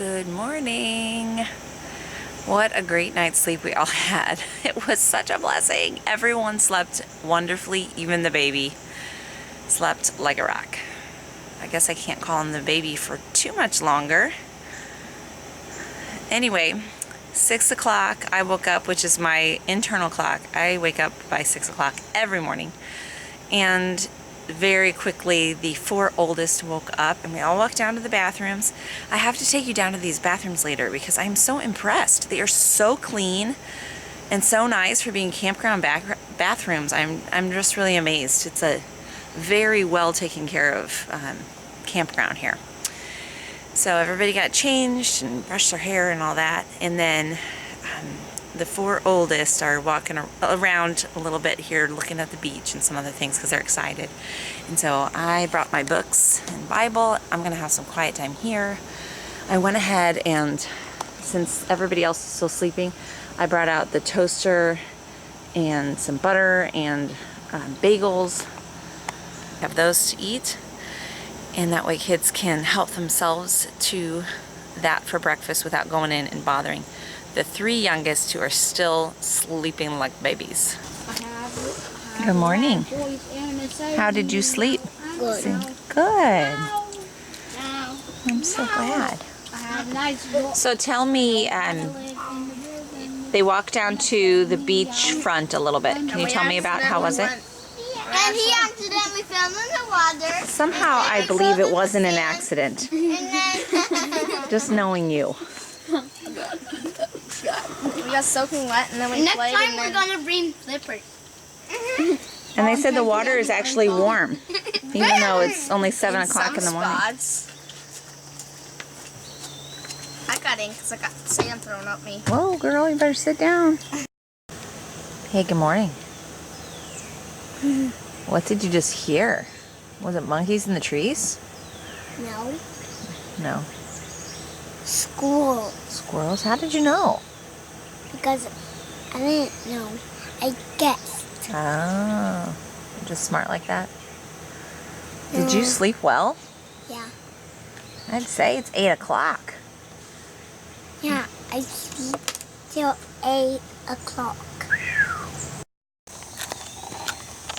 Good morning. What a great night's sleep we all had. It was such a blessing. Everyone slept wonderfully, even the baby slept like a rock. I guess I can't call him the baby for too much longer. Anyway, 6 o'clock I woke up, which is my internal clock. I wake up by 6 o'clock every morning. And very quickly, the 4 oldest woke up and we all walked down to the bathrooms. I have to take you down to these bathrooms later because I'm so impressed. They are so clean and so nice for being campground bathrooms. I'm just really amazed. It's a very well taken care of campground here. So everybody got changed and brushed their hair and all that, and then the 4 oldest are walking around a little bit here looking at the beach and some other things because they're excited. And so I brought my books and Bible. I'm going to have some quiet time here. I went ahead and, since everybody else is still sleeping, I brought out the toaster and some butter and bagels. Have those to eat. And that way kids can help themselves to that for breakfast without going in and bothering the 3 youngest, who are still sleeping like babies. Good morning. How did you sleep? Good. Good. I'm so glad. So tell me, they walked down to the beach front a little bit. Can you tell me about how was it? And he accidentally fell in the water. Somehow I believe it wasn't an accident. Just knowing you. We got soaking wet and then we played. Next time we're gonna bring flippers. And they said the water is actually warm, even though it's only 7 o'clock in the morning. I got in because I got sand thrown at me. Whoa, girl, you better sit down. Hey, good morning. What did you just hear? Was it monkeys in the trees? No. No. Squirrel. Squirrels? How did you know? Because I didn't know. I guessed. Oh, you're just smart like that. Did you sleep well? Yeah. I'd say it's 8 o'clock. Yeah, I sleep till 8 o'clock.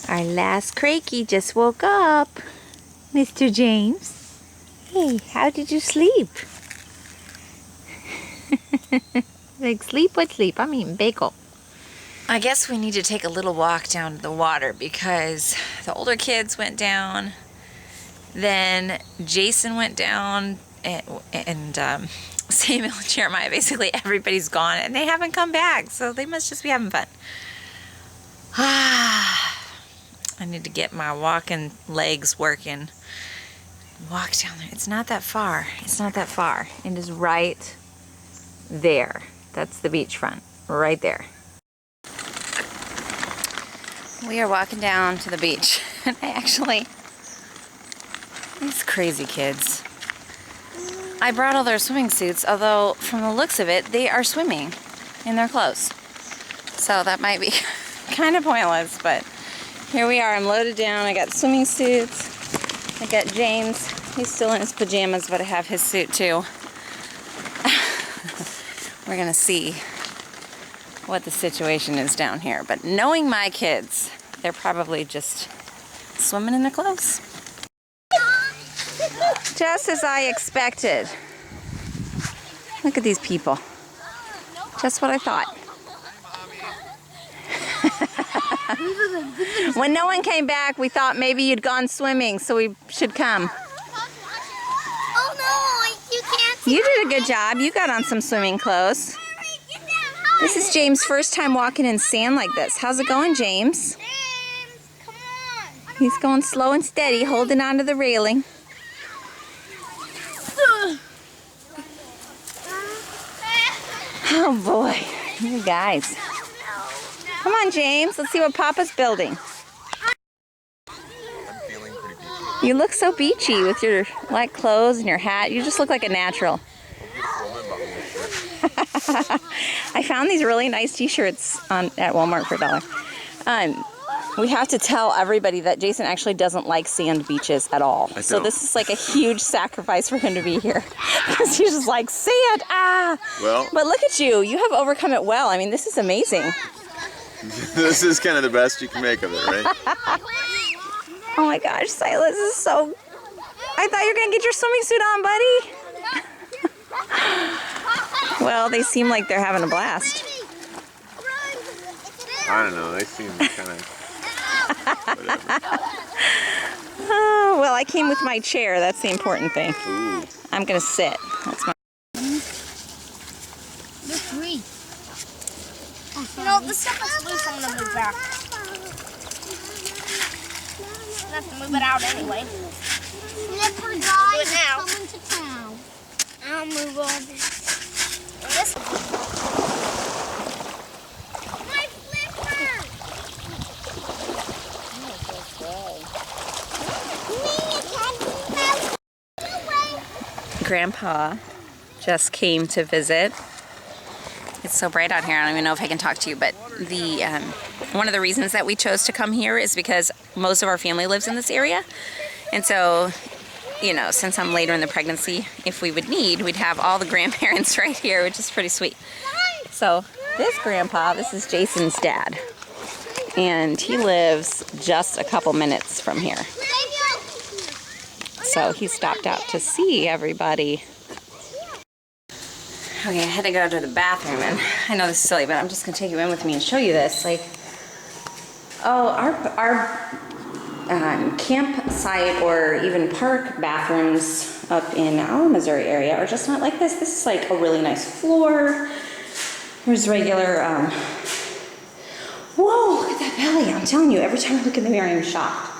Our last Kreke just woke up. Mr. James. Hey, how did you sleep? Like, sleep? What sleep? I'm eating bagel. I guess we need to take a little walk down to the water because the older kids went down. Then Jason went down and Samuel and Jeremiah, basically everybody's gone and they haven't come back. So they must just be having fun. I need to get my walking legs working. Walk down there. It's not that far. It's not that far. It is right there. That's the beachfront. Right there. We are walking down to the beach. And these crazy kids. I brought all their swimming suits, although from the looks of it, they are swimming in their clothes. So that might be kind of pointless, but here we are. I'm loaded down. I got swimming suits. I got James. He's still in his pajamas, but I have his suit too. We're gonna see what the situation is down here. But knowing my kids, they're probably just swimming in their clothes. Just as I expected. Look at these people. Just what I thought. When no one came back, we thought maybe you'd gone swimming, so we should come. Oh no, you can't. You did a good job. You got on some swimming clothes. This is James' first time walking in sand like this. How's it going, James? James, come on. He's going slow and steady, holding onto the railing. Oh boy, you guys. Come on, James. Let's see what Papa's building. You look so beachy with your light clothes and your hat. You just look like a natural. I found these really nice t-shirts at Walmart for $1. We have to tell everybody that Jason actually doesn't like sand beaches at all. So this is like a huge sacrifice for him to be here. Because he's just like, sand, ah! Well, but look at you. You have overcome it well. I mean, this is amazing. This is kind of the best you can make of it, right? Oh my gosh, Silas is so... I thought you were going to get your swimming suit on, buddy. Well, they seem like they're having a blast. I don't know, they seem kind of... Oh, well, I came with my chair. That's the important thing. Ooh. I'm going to sit. That's my... They're free. You know, the stuff is loose, I'm gonna move back. I have to move it out anyway. Slipper Do guy it now. coming to town. I'll move over. This My flipper! Grandpa just came to visit. It's so bright out here, I don't even know if I can talk to you, but the one of the reasons that we chose to come here is because most of our family lives in this area. And so, you know, since I'm later in the pregnancy, if we would need, we'd have all the grandparents right here, which is pretty sweet. So this grandpa, this is Jason's dad, and he lives just a couple minutes from here. So he stopped out to see everybody. Okay, I had to go to the bathroom, and I know this is silly, but I'm just gonna take you in with me and show you this. Like, oh, our campsite or even park bathrooms up in our Missouri area are just not like this. This is like a really nice floor. There's regular, whoa, look at that belly. I'm telling you, every time I look in the mirror, I'm shocked.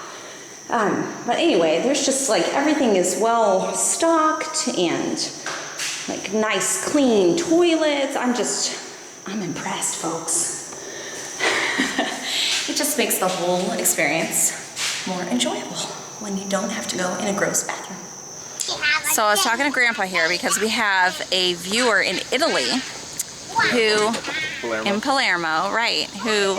But anyway, there's just like, everything is well stocked and like nice clean toilets. I'm impressed, folks. It just makes the whole experience more enjoyable when you don't have to go in a gross bathroom. So I was talking to Grandpa here because we have a viewer in Italy in Palermo, right, who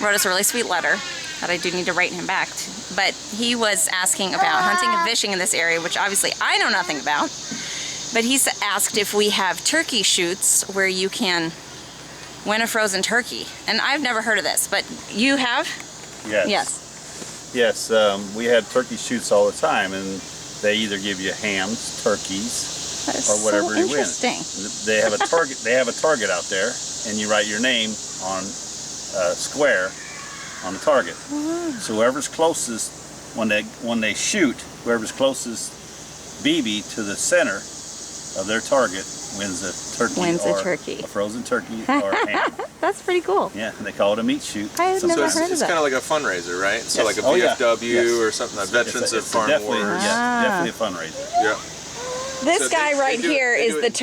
wrote us a really sweet letter that I do need to write him back to. But he was asking about hunting and fishing in this area, which obviously I know nothing about. But he's asked if we have turkey shoots where you can win a frozen turkey. And I've never heard of this, but you have? Yes. Yes. Yes, we had turkey shoots all the time, and they either give you hams, turkeys, That is or whatever so you win. interesting. They have a target. They have a target out there, and you write your name on a square on the target. So whoever's closest, when they shoot, whoever's closest BB to the center of their target wins a turkey. A frozen turkey or a ham. That's pretty cool. Yeah, they call it a meat shoot. I had never heard of It's that. kind of like a fundraiser, right? So Yes. like a Oh, yeah. VFW Yes. or something, like Veterans of It's Farm definitely, Wars. yeah, definitely a fundraiser. Yeah. This So guy they right do- here they is do the it-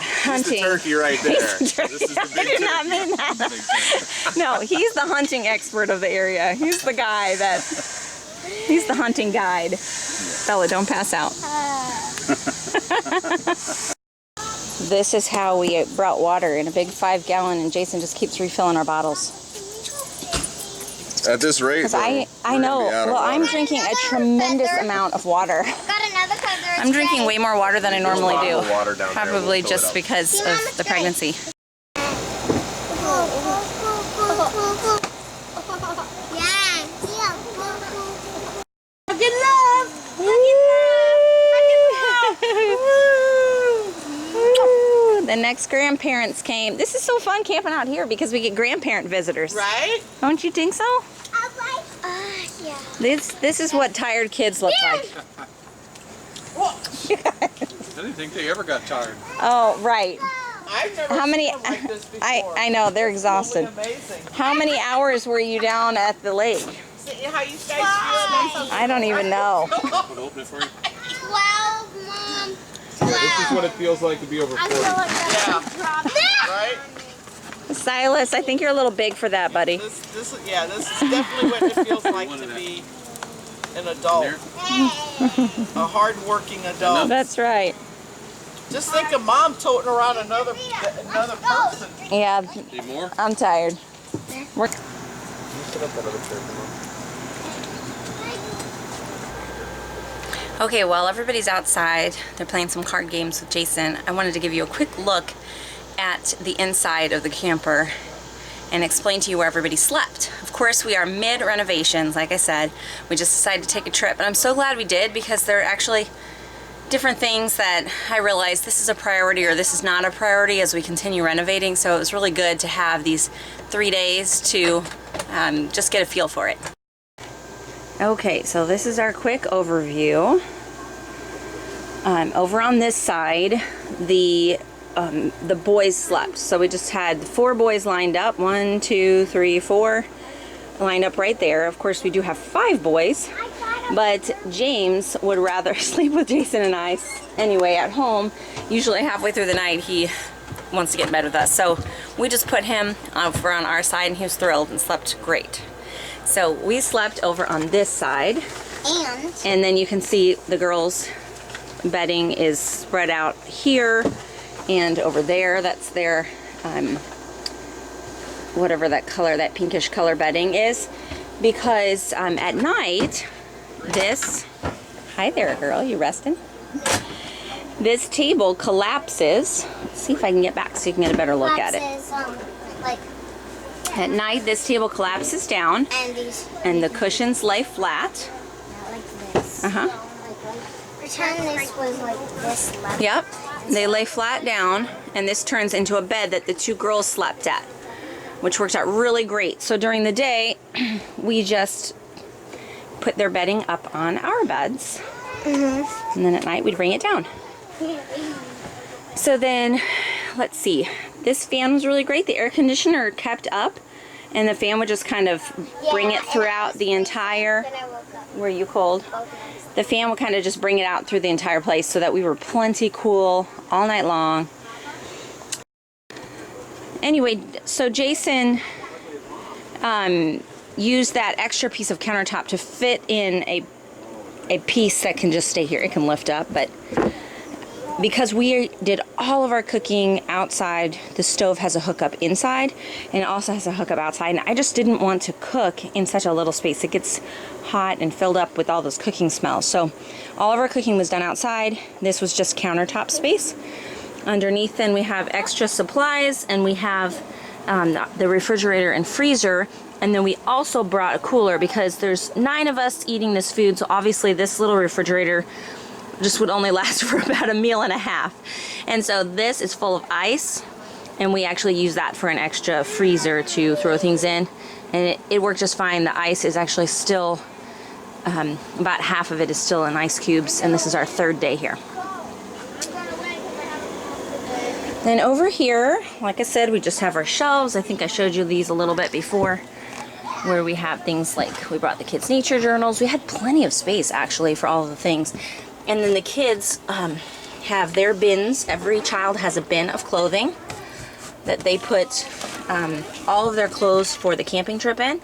hunting. He's the turkey right there. He's the turkey. This is the I big did turkey. not mean that. No, he's the hunting expert of the area. He's the guy he's the hunting guide. Bella, don't pass out. This is how we brought water in a big 5-gallon, and Jason just keeps refilling our bottles. At this rate, Because though, I we're know, gonna be out of well, I'm water. drinking a tremendous amount of water. Got another feather. I'm drinking way more water than I normally There's a do. bottle of water down there. Probably We'll fill it just up. because of the pregnancy. Good love. The next grandparents came. This is so fun camping out here because we get grandparent visitors. Right? Don't you think so? Yeah. This is what tired kids look like. I didn't think they ever got tired. Oh, right. I've never How many? seen them like this before. I know, they're exhausted. Totally amazing. How many hours were you down at the lake? See how you guys feel? I don't even know. I'll open it for you. 12, Mom. This is what it feels like to be over 40. Yeah. Right? Silas, I think you're a little big for that, buddy. This is definitely what it feels like to be an adult. A hard-working adult. That's right. Just think of Mom toting around another person. Yeah, Need more? I'm tired. We're Put up that other chair. Okay, while everybody's outside, they're playing some card games with Jason, I wanted to give you a quick look at the inside of the camper and explain to you where everybody slept. Of course, we are mid-renovations, like I said. We just decided to take a trip, and I'm so glad we did because there are actually different things that I realized this is a priority or this is not a priority as we continue renovating, so it was really good to have these 3 days to just get a feel for it. Okay, so this is our quick overview. Over on this side, the boys slept. So we just had 4 boys lined up. 1, 2, 3, 4 lined up right there. Of course, we do have 5 boys, but James would rather sleep with Jason and I anyway at home. Usually halfway through the night, he wants to get in bed with us. So we just put him over on our side, and he was thrilled and slept great. So we slept over on this side. And then you can see the girls' bedding is spread out here and over there. That's their, whatever that color, that pinkish color bedding is. Because at night, this, hi there girl, you resting? This table collapses. Let's see if I can get back so you can get a better look at it. At night, this table collapses down, and the cushions lay flat. Like this. Pretend this was like this level. Yep, they lay flat down, and this turns into a bed that the 2 girls slept at, which worked out really great. So during the day, we just put their bedding up on our beds, and then at night we'd bring it down. So then, let's see. This fan was really great. The air conditioner kept up, and the fan would just kind of bring it throughout the entire... Were you cold? The fan would kind of just bring it out through the entire place so that we were plenty cool all night long. Anyway, so Jason used that extra piece of countertop to fit in a piece that can just stay here. It can lift up, but because we did all of our cooking outside, the stove has a hookup inside, and it also has a hookup outside, and I just didn't want to cook in such a little space. It gets hot and filled up with all those cooking smells. So all of our cooking was done outside. This was just countertop space. Underneath then we have extra supplies, and we have the refrigerator and freezer, and then we also brought a cooler because there's 9 of us eating this food, so obviously this little refrigerator just would only last for about a meal and a half. And so this is full of ice, and we actually use that for an extra freezer to throw things in, and it worked just fine. The ice is actually still, about half of it is still in ice cubes, and this is our 3rd day here. Then over here, like I said, we just have our shelves. I think I showed you these a little bit before, where we have things like, we brought the kids' nature journals. We had plenty of space actually for all of the things. And then the kids have their bins. Every child has a bin of clothing that they put all of their clothes for the camping trip in.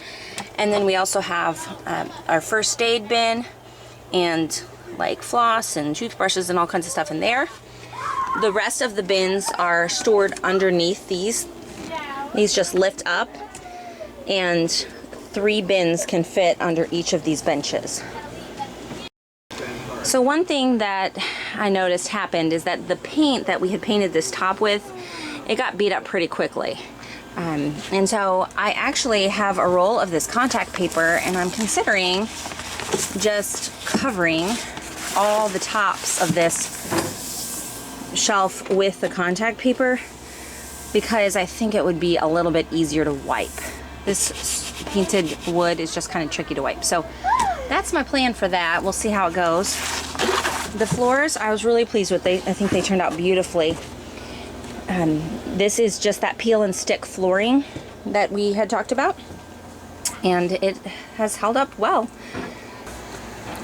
And then we also have our first aid bin and like floss and toothbrushes and all kinds of stuff in there. The rest of the bins are stored underneath these. These just lift up, and 3 bins can fit under each of these benches. So one thing that I noticed happened is that the paint that we had painted this top with, it got beat up pretty quickly. And so I actually have a roll of this contact paper, and I'm considering just covering all the tops of this shelf with the contact paper, because I think it would be a little bit easier to wipe. This painted wood is just kind of tricky to wipe. So that's my plan for that. We'll see how it goes. The floors, I was really pleased with. I think they turned out beautifully. This is just that peel and stick flooring that we had talked about, and it has held up well.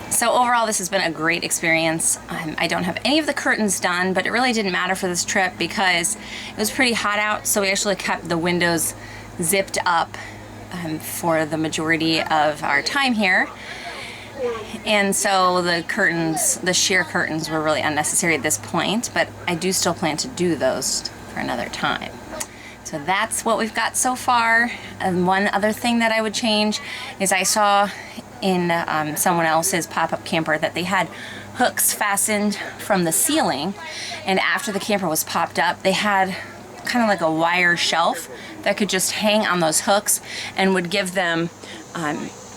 So overall, this has been a great experience. I don't have any of the curtains done, but it really didn't matter for this trip because it was pretty hot out, so we actually kept the windows zipped up for the majority of our time here. And so the curtains, the sheer curtains, were really unnecessary at this point, but I do still plan to do those for another time. So that's what we've got so far. And one other thing that I would change is I saw in someone else's pop-up camper that they had hooks fastened from the ceiling, and after the camper was popped up, they had kind of like a wire shelf that could just hang on those hooks and would give them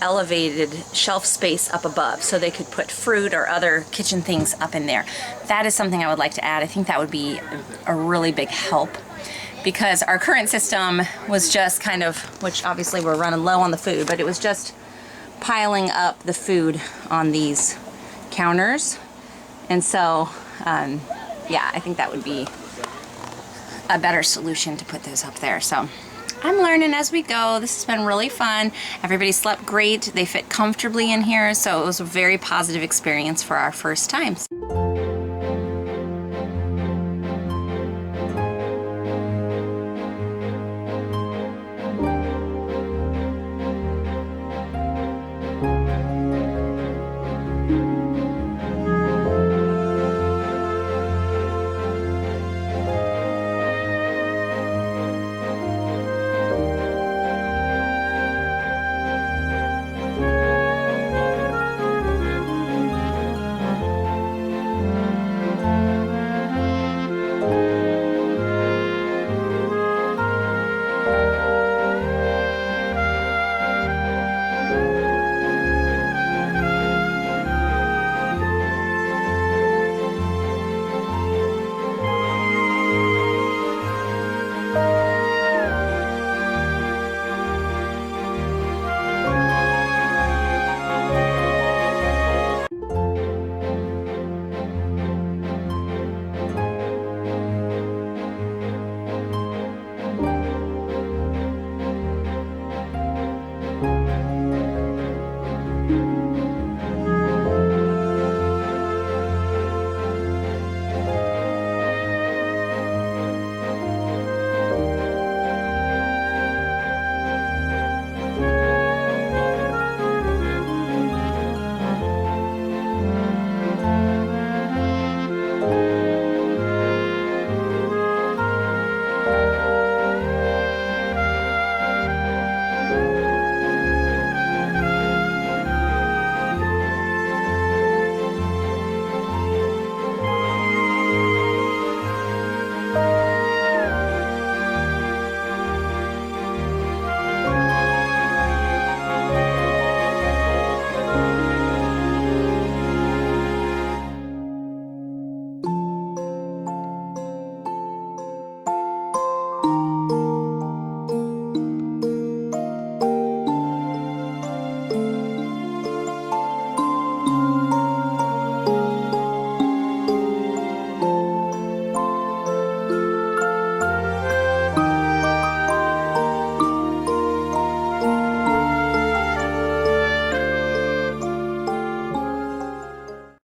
elevated shelf space up above, so they could put fruit or other kitchen things up in there. That is something I would like to add. I think that would be a really big help, because our current system was just kind of, which obviously we're running low on the food, but it was just piling up the food on these counters. And so yeah, I think that would be a better solution to put those up there. So I'm learning as we go. This has been really fun. Everybody slept great. They fit comfortably in here, so it was a very positive experience for our first times.